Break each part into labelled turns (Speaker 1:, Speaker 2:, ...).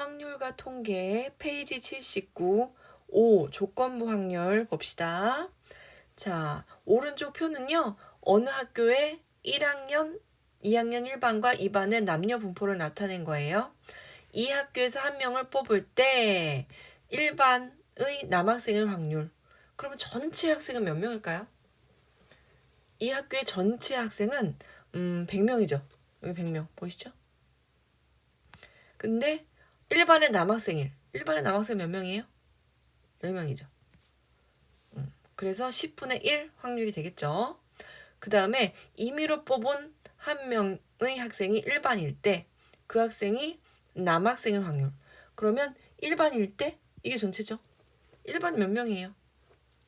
Speaker 1: 확률과 통계 페이지 79, 5 조건부 확률 봅시다. 자, 오른쪽 표는요. 어느 학교의 1학년, 2학년 1반과 2반의 남녀 분포를 나타낸 거예요. 이 학교에서 한 명을 뽑을 때 1반의 남학생일 확률. 그러면 전체 학생은 몇 명일까요? 이 학교의 전체 학생은 100명이죠. 여기 100명 보이시죠? 근데 1반의 남학생 몇 명이에요? 10명이죠. 그래서 10분의 1 확률이 되겠죠. 그 다음에 임의로 뽑은 한 명의 학생이 1반일 때 그 학생이 남학생일 확률. 그러면 1반일 때 이게 전체죠. 1반이 몇 명이에요?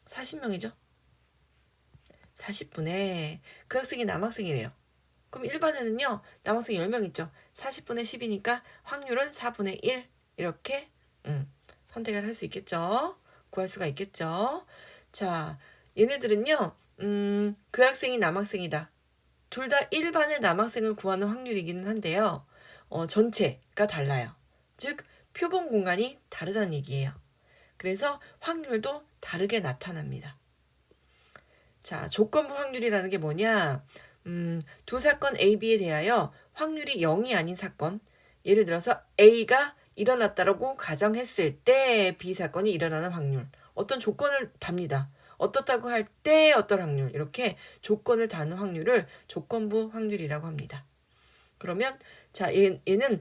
Speaker 1: 40명이죠. 40분의 그 학생이 남학생이래요. 그럼 1반에는요. 남학생 10명 있죠. 40분의 10이니까 확률은 4분의 1 이렇게 선택을 할 수 있겠죠. 구할 수가 있겠죠. 자, 얘네들은요. 그 학생이 남학생이다. 둘 다 1반의 남학생을 구하는 확률이기는 한데요. 전체가 달라요. 즉 표본 공간이 다르다는 얘기예요. 그래서 확률도 다르게 나타납니다. 자, 조건부 확률이라는 게 뭐냐? 두 사건 A, B에 대하여 확률이 0이 아닌 사건. 예를 들어서 A가 일어났다라고 가정했을 때 B 사건이 일어나는 확률. 어떤 조건을 답니다. 어떻다고 할 때 어떤 확률. 이렇게 조건을 다는 확률을 조건부 확률이라고 합니다. 그러면 자, 얘는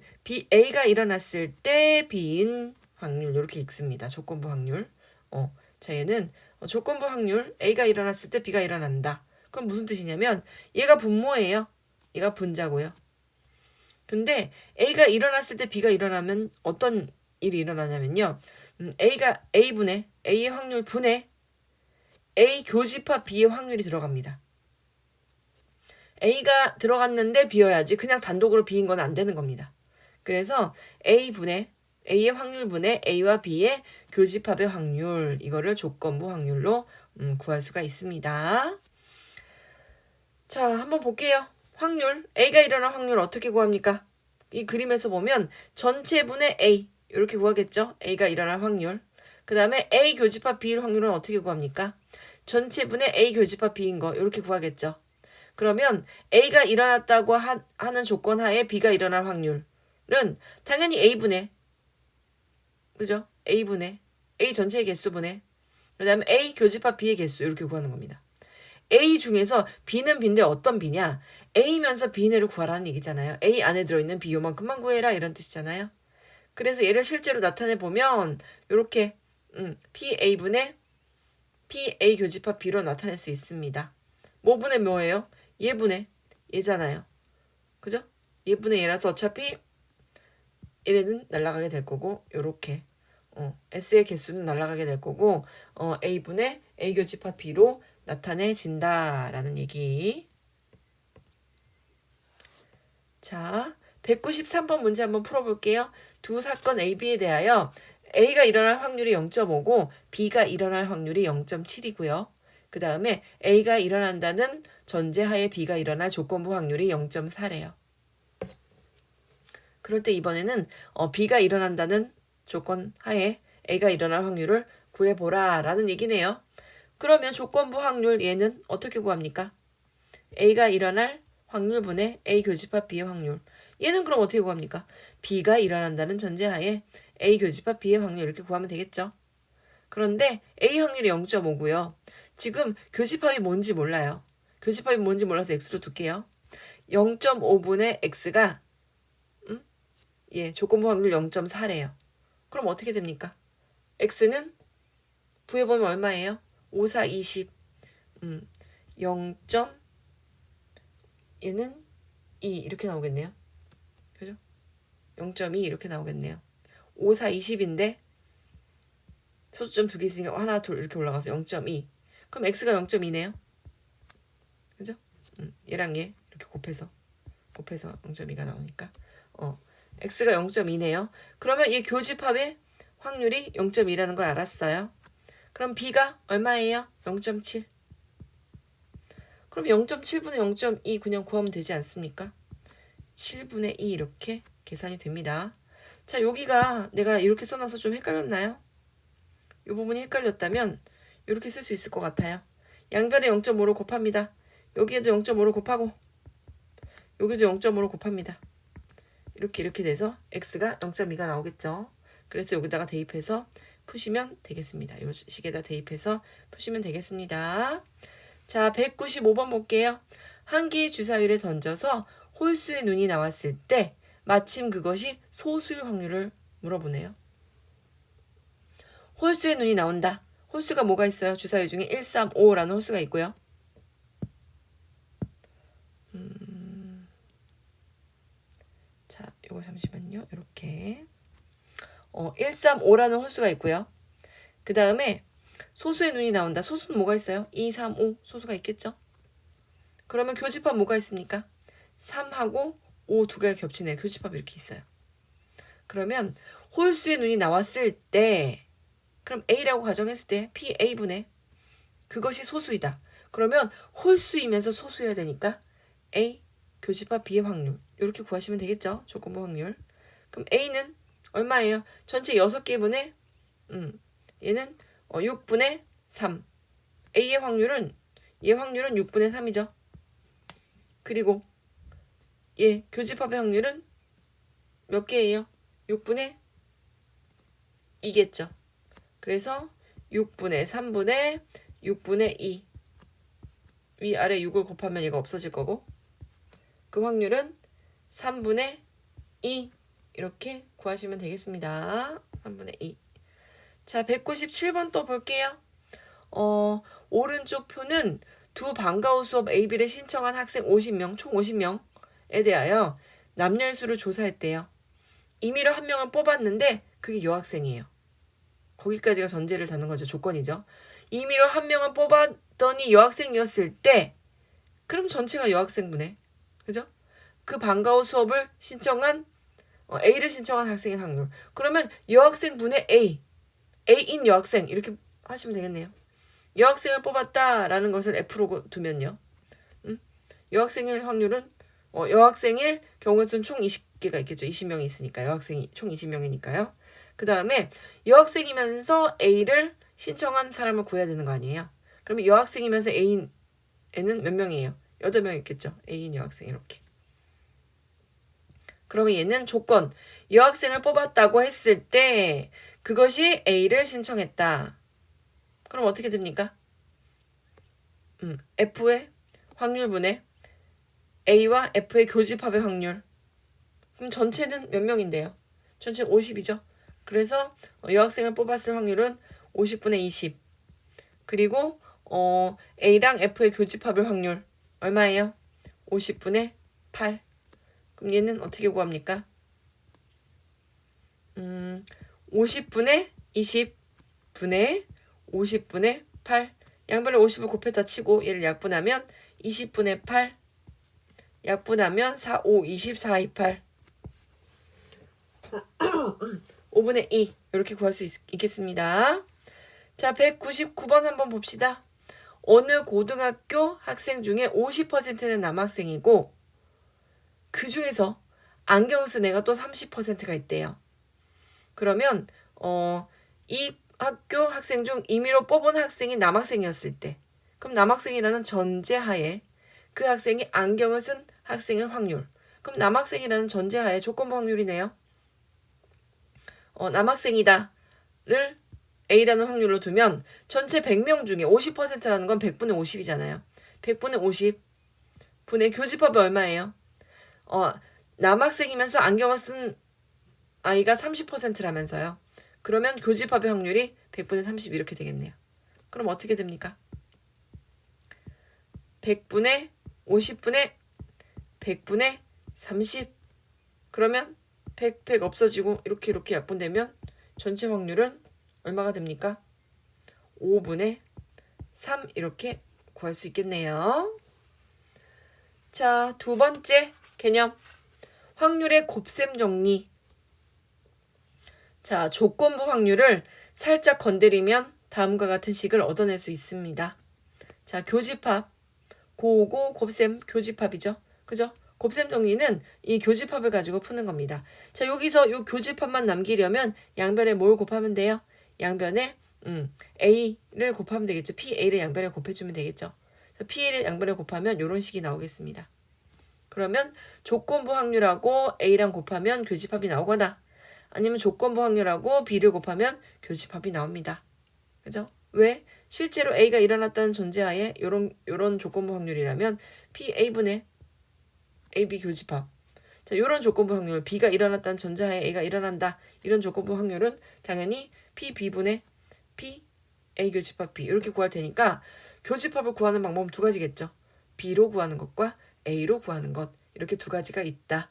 Speaker 1: A가 일어났을 때 B인 확률 이렇게 읽습니다. 조건부 확률. 자, 얘는 조건부 확률 A가 일어났을 때 B가 일어난다. 그럼 무슨 뜻이냐면 얘가 분모예요. 얘가 분자고요. 근데 A가 일어났을 때 B가 일어나면 어떤 일이 일어나냐면요. A의 확률 분에 A 교집합 B의 확률이 들어갑니다. A가 들어갔는데 B여야지 그냥 단독으로 B인 건 안 되는 겁니다. 그래서 A의 확률분의 A와 B의 교집합의 확률 이거를 조건부 확률로 구할 수가 있습니다. 자, 한번 볼게요. 확률 A가 일어날 확률 어떻게 구합니까? 이 그림에서 보면 전체분의 A 이렇게 구하겠죠. A가 일어날 확률. 그 다음에 A 교집합 B의 확률은 어떻게 구합니까? 전체분의 A 교집합 B인 거 이렇게 구하겠죠. 그러면 A가 일어났다고 하는 조건 하에 B가 일어날 확률은 당연히 A분의 그죠? A분의 A 전체의 개수분의 그 다음에 A 교집합 B의 개수 이렇게 구하는 겁니다. A 중에서 B는 B인데 어떤 B냐? A면서 B내를 구하라는 얘기잖아요. A 안에 들어있는 B 요만큼만 구해라 이런 뜻이잖아요. 그래서 얘를 실제로 나타내 보면 이렇게 PA분의 PA 교집합 B로 나타낼 수 있습니다. 뭐분의 뭐예요? 얘분의 얘잖아요. 그죠? 얘분의 얘라서 어차피 얘는 날아가게 될 거고 요렇게 S의 개수는 날아가게 될 거고 A분의 A 교집합 B로 나타내진다라는 얘기. 자, 193번 문제 한번 풀어볼게요. 두 사건 A, B에 대하여 A가 일어날 확률이 0.5고 B가 일어날 확률이 0.7이고요. 그 다음에 A가 일어난다는 전제하에 B가 일어날 조건부 확률이 0.4래요. 그럴 때 이번에는 B가 일어난다는 조건 하에 A가 일어날 확률을 구해보라 라는 얘기네요. 그러면 조건부 확률 얘는 어떻게 구합니까? A가 일어날 확률분의 A 교집합 B의 확률. 얘는 그럼 어떻게 구합니까? B가 일어난다는 전제하에 A 교집합 B의 확률 이렇게 구하면 되겠죠. 그런데 A 확률이 0.5고요. 지금 교집합이 뭔지 몰라요. 교집합이 뭔지 몰라서 X로 둘게요. 0.5분의 X가 조건부 확률 0.4래요. 그럼 어떻게 됩니까? X는 구해보면 얼마예요? 5, 4, 20 0. 얘는 2 이렇게 나오겠네요. 그죠? 0.2 이렇게 나오겠네요. 5, 4, 20인데 소수점 두 개 있으니까 하나, 둘 이렇게 올라가서 0.2. 그럼 X가 0.2네요. 그죠? 얘랑 얘 이렇게 곱해서 0.2가 나오니까 X가 0.2네요. 그러면 이 교집합의 확률이 0.2라는 걸 알았어요. 그럼 B가 얼마예요? 0.7. 그럼 0.7분의 0.2 그냥 구하면 되지 않습니까? 7분의 2 이렇게 계산이 됩니다. 자, 여기가 내가 이렇게 써놔서 좀 헷갈렸나요? 이 부분이 헷갈렸다면 이렇게 쓸 수 있을 것 같아요. 양변에 0.5로 곱합니다. 여기에도 0.5로 곱하고 여기도 0.5로 곱합니다. 이렇게 돼서 x가 0.2가 나오겠죠. 그래서 여기다가 대입해서 푸시면 되겠습니다. 이 식에다 대입해서 푸시면 되겠습니다. 자, 195번 볼게요. 한 개의 주사위를 던져서 홀수의 눈이 나왔을 때 마침 그것이 소수일 확률을 물어보네요. 홀수의 눈이 나온다. 홀수가 뭐가 있어요? 주사위 중에 1, 3, 5라는 홀수가 있고요. 자, 요거 잠시만요. 이렇게 1, 3, 5라는 홀수가 있고요. 그 다음에 소수의 눈이 나온다. 소수는 뭐가 있어요? 2, 3, 5 소수가 있겠죠? 그러면 교집합 뭐가 있습니까? 3하고 5 두 개가 겹치네요. 교집합 이렇게 있어요. 그러면 홀수의 눈이 나왔을 때 그럼 A라고 가정했을 때 PA분의 그것이 소수이다. 그러면 홀수이면서 소수여야 되니까 A 교집합 B의 확률 이렇게 구하시면 되겠죠. 조건부 확률. 그럼 A는 얼마예요? 전체 6개분의 얘는 6분의 3. A의 확률은 얘 확률은 6분의 3이죠. 그리고 얘 교집합의 확률은 몇 개예요? 6분의 2겠죠. 그래서 6분의 3분의 6분의 2 위아래 6을 곱하면 얘가 없어질 거고 그 확률은 3분의 2 이렇게 구하시면 되겠습니다. 3분의 2. 자, 197번 또 볼게요. 오른쪽 표는 두 방과 후 수업 AB를 신청한 학생 50명, 총 50명에 대하여 남녀의 수를 조사했대요. 임의로 한 명을 뽑았는데 그게 여학생이에요. 거기까지가 전제를 다는 거죠. 조건이죠. 임의로 한 명을 뽑았더니 여학생이었을 때 그럼 전체가 여학생분에 그죠? 그 방과 후 수업을 신청한 A를 신청한 학생의 확률. 그러면 여학생분의 A인 여학생 이렇게 하시면 되겠네요. 여학생을 뽑았다라는 것을 F로 두면요. 여학생일 확률은 여학생일 경우에는 총 20개가 있겠죠. 20명이 있으니까 여학생이 총 20명이니까요. 그 다음에 여학생이면서 A를 신청한 사람을 구해야 되는 거 아니에요. 그러면 여학생이면서 A인 애는 몇 명이에요? 8명 있겠죠. A인 여학생 이렇게. 그러면 얘는 조건 여학생을 뽑았다고 했을 때 그것이 A를 신청했다. 그럼 어떻게 됩니까? F의 확률분의 A와 F의 교집합의 확률. 그럼 전체는 몇 명인데요? 전체는 50이죠. 그래서 여학생을 뽑았을 확률은 50분의 20. 그리고 A랑 F의 교집합의 확률 얼마예요? 50분의 8. 그럼 얘는 어떻게 구합니까? 50분의 20분의 50분의 8. 양변을 50을 곱했다 치고 얘를 약분하면 20분의 8. 약분하면 4, 5, 20, 4, 2, 8. 5분의 2 이렇게 구할 수 있겠습니다. 자, 199번 한번 봅시다. 어느 고등학교 학생 중에 50%는 남학생이고 그 중에서 안경 쓴 애가 또 30%가 있대요. 그러면 이 학교 학생 중 임의로 뽑은 학생이 남학생이었을 때 그럼 남학생이라는 전제하에 그 학생이 안경을 쓴 학생의 확률. 그럼 남학생이라는 전제하에 조건부 확률이네요. 남학생이다를 A라는 확률로 두면 전체 100명 중에 50%라는 건 100분의 50이잖아요. 100분의 50분의 교집합이 얼마예요? 남학생이면서 안경을 쓴 아이가 30%라면서요. 그러면 교집합의 확률이 100분의 30 이렇게 되겠네요. 그럼 어떻게 됩니까? 100분의 50분의 100분의 30. 그러면 100 없어지고 이렇게 약분되면 전체 확률은 얼마가 됩니까? 5분의 3 이렇게 구할 수 있겠네요. 자, 두 번째 개념. 확률의 곱셈 정리. 자, 조건부 확률을 살짝 건드리면 다음과 같은 식을 얻어낼 수 있습니다. 자, 교집합. 고고 곱셈 교집합이죠. 그죠? 곱셈 정리는 이 교집합을 가지고 푸는 겁니다. 자, 여기서 요 교집합만 남기려면 양변에 뭘 곱하면 돼요? 양변에 A를 곱하면 되겠죠. PA를 양변에 곱해주면 되겠죠. PA를 양변에 곱하면 이런 식이 나오겠습니다. 그러면 조건부 확률하고 A랑 곱하면 교집합이 나오거나 아니면 조건부 확률하고 B를 곱하면 교집합이 나옵니다. 그죠? 왜? 실제로 A가 일어났다는 전제하에 요런 조건부 확률이라면 PA분의 AB 교집합. 자, 요런 조건부 확률 B가 일어났다는 전제하에 A가 일어난다. 이런 조건부 확률은 당연히 PB분의 PA 교집합 B 이렇게 구할 테니까 교집합을 구하는 방법은 두 가지겠죠. B로 구하는 것과 A로 구하는 것 이렇게 두 가지가 있다.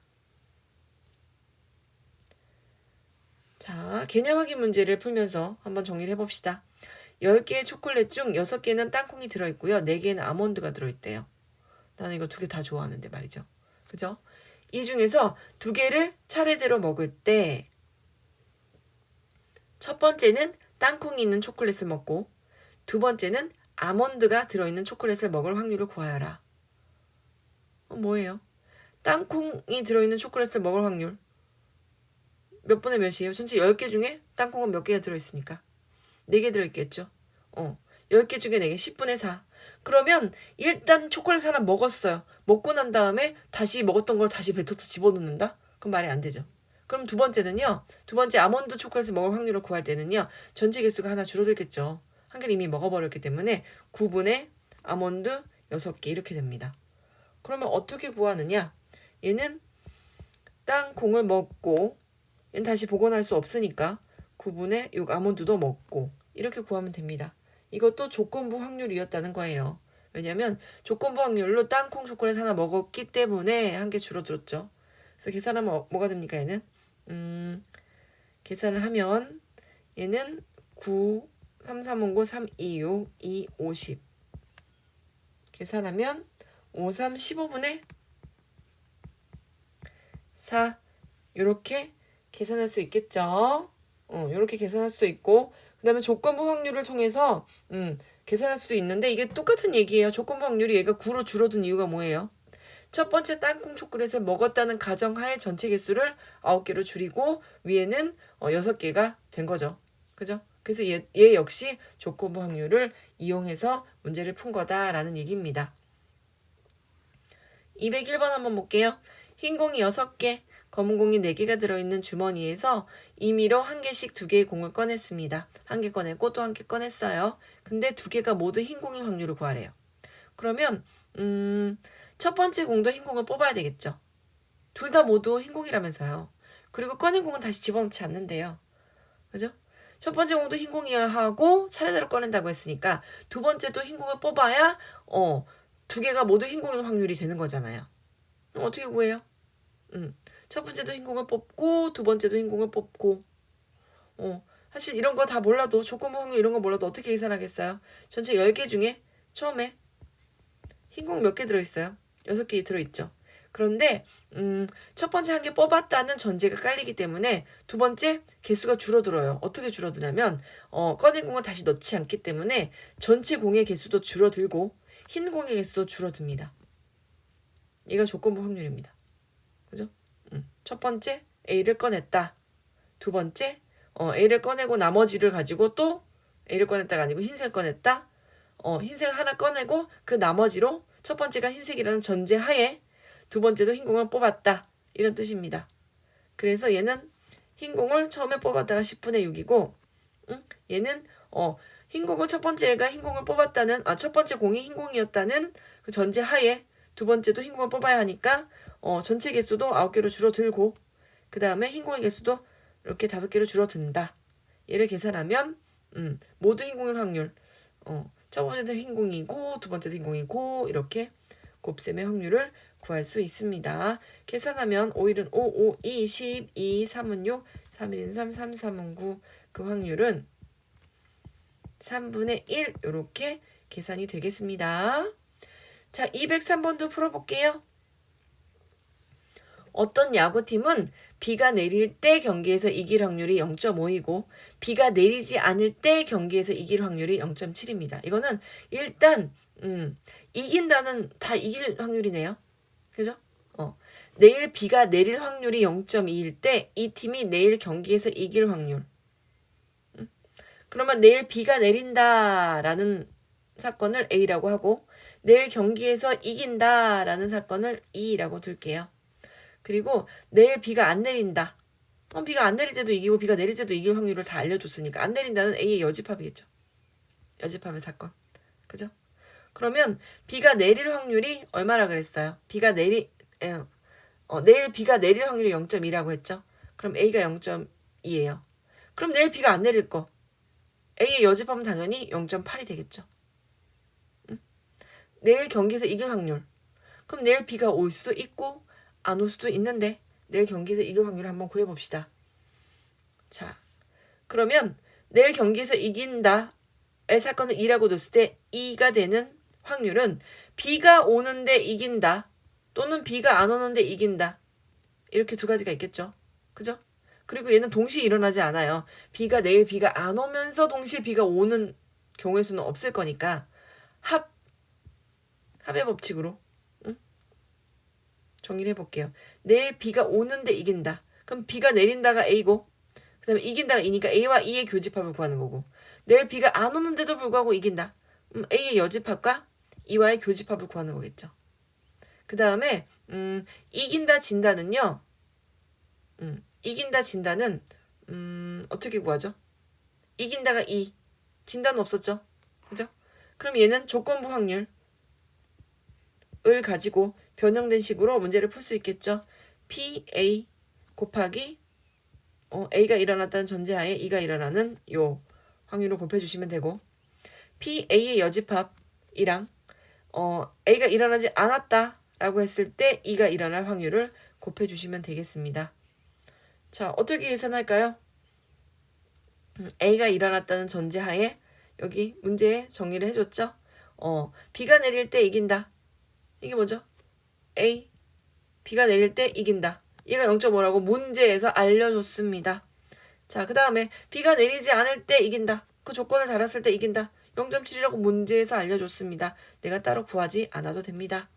Speaker 1: 자, 개념 확인 문제를 풀면서 한번 정리를 해봅시다. 10개의 초콜릿 중 6개는 땅콩이 들어있고요. 4개는 아몬드가 들어있대요. 나는 이거 2개 다 좋아하는데 말이죠. 그죠? 이 중에서 2개를 차례대로 먹을 때 첫 번째는 땅콩이 있는 초콜릿을 먹고 두 번째는 아몬드가 들어있는 초콜릿을 먹을 확률을 구하여라. 뭐예요? 땅콩이 들어있는 초콜릿을 먹을 확률 몇 분의 몇이에요? 전체 10개 중에 땅콩은 몇 개가 들어있습니까? 4개 들어있겠죠? 10개 중에 4개, 10분의 4. 그러면 일단 초콜릿 하나 먹었어요. 먹고 난 다음에 다시 먹었던 걸 다시 뱉어서 집어넣는다? 그럼 말이 안 되죠. 그럼 두 번째는요. 두 번째 아몬드 초콜릿을 먹을 확률을 구할 때는요. 전체 개수가 하나 줄어들겠죠. 한 개를 이미 먹어버렸기 때문에 9분의 아몬드 6개 이렇게 됩니다. 그러면 어떻게 구하느냐? 얘는 땅콩을 먹고 얘는 다시 복원할 수 없으니까 9분의 6 아몬드도 먹고 이렇게 구하면 됩니다. 이것도 조건부 확률이었다는 거예요. 왜냐면 조건부 확률로 땅콩 초콜릿 하나 먹었기 때문에 한 개 줄어들었죠. 그래서 계산하면 뭐가 됩니까 얘는? 계산을 하면 얘는 9, 3, 3, 5, 9, 3, 2, 6, 2, 50 계산하면 5, 3, 15분의 4 이렇게 계산할 수 있겠죠. 이렇게 계산할 수도 있고 그 다음에 조건부 확률을 통해서 계산할 수도 있는데 이게 똑같은 얘기예요. 조건부 확률이 얘가 9로 줄어든 이유가 뭐예요? 첫 번째 땅콩 초콜릿을 먹었다는 가정하에 전체 개수를 9개로 줄이고 위에는 6개가 된 거죠. 그죠? 그래서 얘 역시 조건부 확률을 이용해서 문제를 푼 거다라는 얘기입니다. 201번 한번 볼게요. 흰 공이 6개, 검은 공이 4개가 들어있는 주머니에서 임의로 한 개씩 2개의 공을 꺼냈습니다. 한 개 꺼내고 또 한 개 꺼냈어요. 근데 2개가 모두 흰 공인 확률을 구하래요. 그러면 첫 번째 공도 흰 공을 뽑아야 되겠죠. 둘 다 모두 흰 공이라면서요. 그리고 꺼낸 공은 다시 집어넣지 않는데요. 그죠? 첫 번째 공도 흰 공이어야 하고 차례대로 꺼낸다고 했으니까 두 번째도 흰 공을 뽑아야 2개가 모두 흰 공인 확률이 되는 거잖아요. 그럼 어떻게 구해요? 첫 번째도 흰 공을 뽑고 두 번째도 흰 공을 뽑고 사실 이런 거 다 몰라도 조건부 확률 이런 거 몰라도 어떻게 계산하겠어요? 전체 10개 중에 처음에 흰 공 몇 개 들어있어요? 6개 들어있죠. 그런데 첫 번째 한 개 뽑았다는 전제가 깔리기 때문에 두 번째 개수가 줄어들어요. 어떻게 줄어드냐면 꺼낸 공을 다시 넣지 않기 때문에 전체 공의 개수도 줄어들고 흰 공의 개수도 줄어듭니다. 얘가 조건부 확률입니다. 그죠? 첫 번째 A를 꺼냈다. 두 번째 A를 꺼내고 나머지를 가지고 또 A를 꺼냈다가 아니고 흰색을 꺼냈다. 흰색을 하나 꺼내고 그 나머지로 첫 번째가 흰색이라는 전제하에 두 번째도 흰 공을 뽑았다. 이런 뜻입니다. 그래서 얘는 흰 공을 처음에 뽑았다가 10분의 6이고 얘는 흰 공을 첫 번째가 흰 공을 뽑았다는 첫 번째 공이 흰 공이었다는 그 전제하에 두 번째도 흰 공을 뽑아야 하니까 전체 개수도 9개로 줄어들고 그 다음에 흰 공의 개수도 이렇게 5개로 줄어든다. 얘를 계산하면 모두 흰 공일 확률 첫 번째도 흰 공이고 두 번째도 흰 공이고 이렇게 곱셈의 확률을 구할 수 있습니다. 계산하면 5일은 5, 5, 2, 12, 3은 6, 3일은 3, 3, 3은 9. 그 확률은 3분의 1 이렇게 계산이 되겠습니다. 자, 203번도 풀어볼게요. 어떤 야구팀은 비가 내릴 때 경기에서 이길 확률이 0.5이고 비가 내리지 않을 때 경기에서 이길 확률이 0.7입니다. 이거는 일단 이긴다는 다 이길 확률이네요. 그죠? 내일 비가 내릴 확률이 0.2일 때 이 팀이 내일 경기에서 이길 확률. 그러면 내일 비가 내린다라는 사건을 A라고 하고 내일 경기에서 이긴다라는 사건을 E라고 둘게요. 그리고 내일 비가 안 내린다. 비가 안 내릴 때도 이기고 비가 내릴 때도 이길 확률을 다 알려줬으니까 안 내린다는 A의 여집합이겠죠. 여집합의 사건. 그죠? 그러면 비가 내릴 확률이 얼마라 그랬어요? 내일 비가 내릴 확률이 0.2라고 했죠? 그럼 A가 0.2예요. 그럼 내일 비가 안 내릴 거. A의 여집합은 당연히 0.8이 되겠죠. 응? 내일 경기에서 이길 확률. 그럼 내일 비가 올 수도 있고 안 올 수도 있는데 내일 경기에서 이길 확률을 한번 구해봅시다. 자, 그러면 내일 경기에서 이긴다의 사건을 2라고 뒀을 때 2가 되는 확률은 비가 오는데 이긴다 또는 비가 안 오는데 이긴다. 이렇게 두 가지가 있겠죠. 그죠? 그리고 얘는 동시에 일어나지 않아요. 내일 비가 안 오면서 동시에 비가 오는 경우의 수는 없을 거니까 합의 법칙으로 정리를 해볼게요. 내일 비가 오는데 이긴다. 그럼 비가 내린다가 A고 그 다음에 이긴다가 E니까 A와 E의 교집합을 구하는 거고 내일 비가 안 오는데도 불구하고 이긴다. A의 여집합과 E와의 교집합을 구하는 거겠죠. 그 다음에 이긴다 진다는요. 이긴다 진다는 어떻게 구하죠? 이긴다가 2 진다는 없었죠. 그죠? 그럼 얘는 조건부 확률을 가지고 변형된 식으로 문제를 풀 수 있겠죠. PA 곱하기 A가 일어났다는 전제하에 E가 일어나는 요 확률을 곱해주시면 되고 PA의 여집합이랑 A가 일어나지 않았다라고 했을 때 E가 일어날 확률을 곱해주시면 되겠습니다. 자, 어떻게 계산할까요? A가 일어났다는 전제하에 여기 문제에 정리를 해줬죠? 비가 내릴 때 이긴다. 이게 뭐죠? A. 비가 내릴 때 이긴다. 얘가 0.5라고 문제에서 알려줬습니다. 자, 그 다음에 비가 내리지 않을 때 이긴다. 그 조건을 달았을 때 이긴다. 0.7이라고 문제에서 알려줬습니다. 내가 따로 구하지 않아도 됩니다.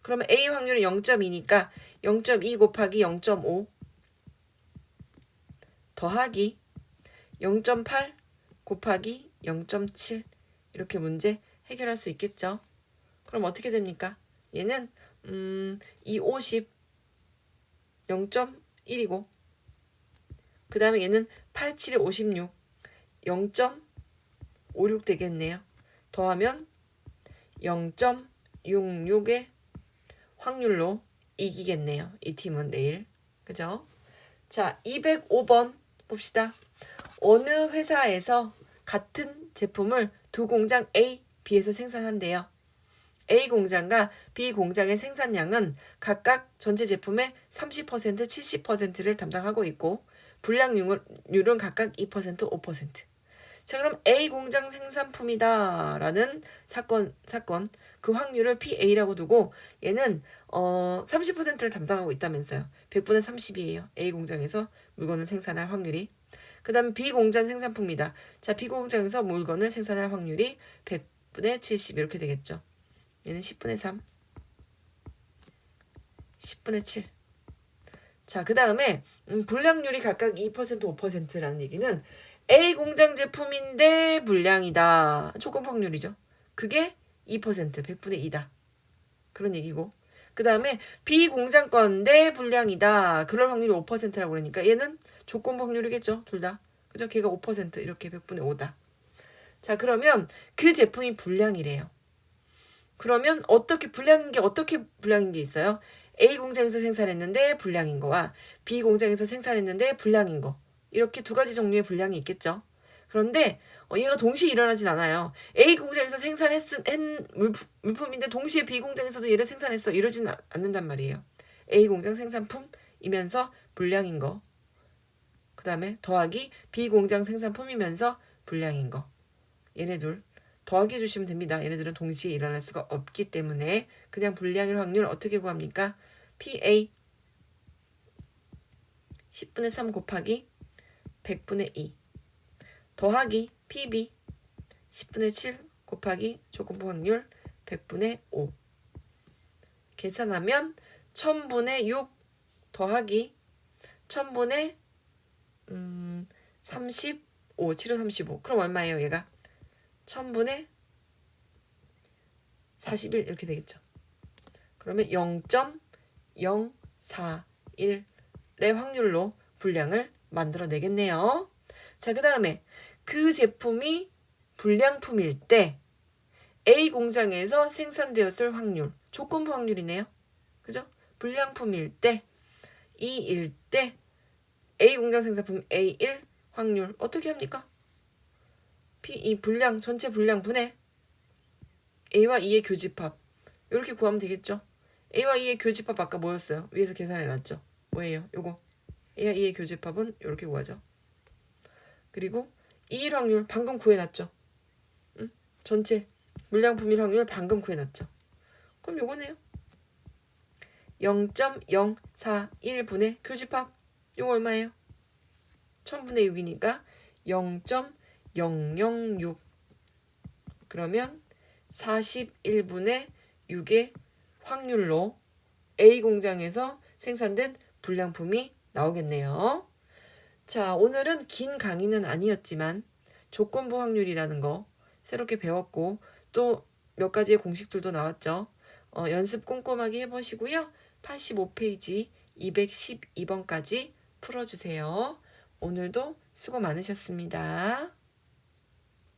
Speaker 1: 그러면 A 확률이 0.2니까 0.2 곱하기 0.5 더하기 0.8 곱하기 0.7 이렇게 문제 해결할 수 있겠죠. 그럼 어떻게 됩니까? 얘는 2, 50 0.1이고 그 다음에 얘는 8, 7에 56 0.56 되겠네요. 더하면 0.66의 확률로 이기겠네요. 이 팀은 내일. 그죠? 자, 205번 봅시다. 어느 회사에서 같은 제품을 두 공장 A, B에서 생산한대요. A 공장과 B 공장의 생산량은 각각 전체 제품의 30%, 70%를 담당하고 있고 불량률은 각각 2%, 5%. 자, 그럼 A 공장 생산품이다라는 사건 그 확률을 PA라고 두고 얘는 30%를 담당하고 있다면서요. 100분의 30이에요. A 공장에서 물건을 생산할 확률이. 그 다음에 B 공장 생산품이다. 자, B 공장에서 물건을 생산할 확률이 100분의 70 이렇게 되겠죠. 얘는 10분의 3, 10분의 7. 자, 그 다음에 불량률이 각각 2%, 5%라는 얘기는 A 공장 제품인데 불량이다. 조건 확률이죠. 그게 2%, 100분의 2다. 그런 얘기고. 그 다음에 B 공장 건데 불량이다. 그럴 확률이 5%라고 그러니까 얘는 조건부 확률이겠죠. 둘 다. 그죠? 걔가 5% 이렇게 100분의 5다. 자, 그러면 그 제품이 불량이래요. 그러면 어떻게 불량인 게 있어요? A 공장에서 생산했는데 불량인 거와 B 공장에서 생산했는데 불량인 거. 이렇게 두 가지 종류의 불량이 있겠죠. 그런데 얘가 동시에 일어나진 않아요. A 공장에서 생산한 물품인데 동시에 B 공장에서도 얘를 생산했어. 이러진 않는단 말이에요. A 공장 생산품이면서 불량인 거. 그 다음에 더하기 B 공장 생산품이면서 불량인 거. 얘네 둘 더하기 해주시면 됩니다. 얘네들은 동시에 일어날 수가 없기 때문에 그냥 불량일 확률 어떻게 구합니까? PA 10분의 3 곱하기 100분의 2 더하기 PB 10분의 7 곱하기 조건부 확률 100분의 5 계산하면 1000분의 6 더하기 1000분의 35, 7호 35. 그럼 얼마예요, 얘가? 1000분의 41 이렇게 되겠죠. 그러면 0.041의 확률로 분량을 만들어내겠네요. 자, 그 다음에 그 제품이 불량품일 때 A 공장에서 생산되었을 확률, 조건부 확률이네요. 그죠? 불량품일 때, E일 때 A 공장 생산품 A1 확률 어떻게 합니까? 이 분량, 전체 분량 분해 A와 E의 교집합 이렇게 구하면 되겠죠? A와 E의 교집합 아까 뭐였어요? 위에서 계산해놨죠? 뭐예요? 요거 A와 E의 교집합은 이렇게 구하죠. 그리고 E일 확률 방금 구해놨죠? 응? 전체 물량품일 확률 방금 구해놨죠? 그럼 요거네요. 0.041분의 교집합 요거 얼마예요? 1000분의 6이니까 0.006 그러면 41분의 6의 확률로 A 공장에서 생산된 불량품이 나오겠네요. 자, 오늘은 긴 강의는 아니었지만 조건부 확률이라는 거 새롭게 배웠고 또 몇 가지의 공식들도 나왔죠. 연습 꼼꼼하게 해보시고요. 85페이지 212번까지 풀어주세요. 오늘도 수고 많으셨습니다.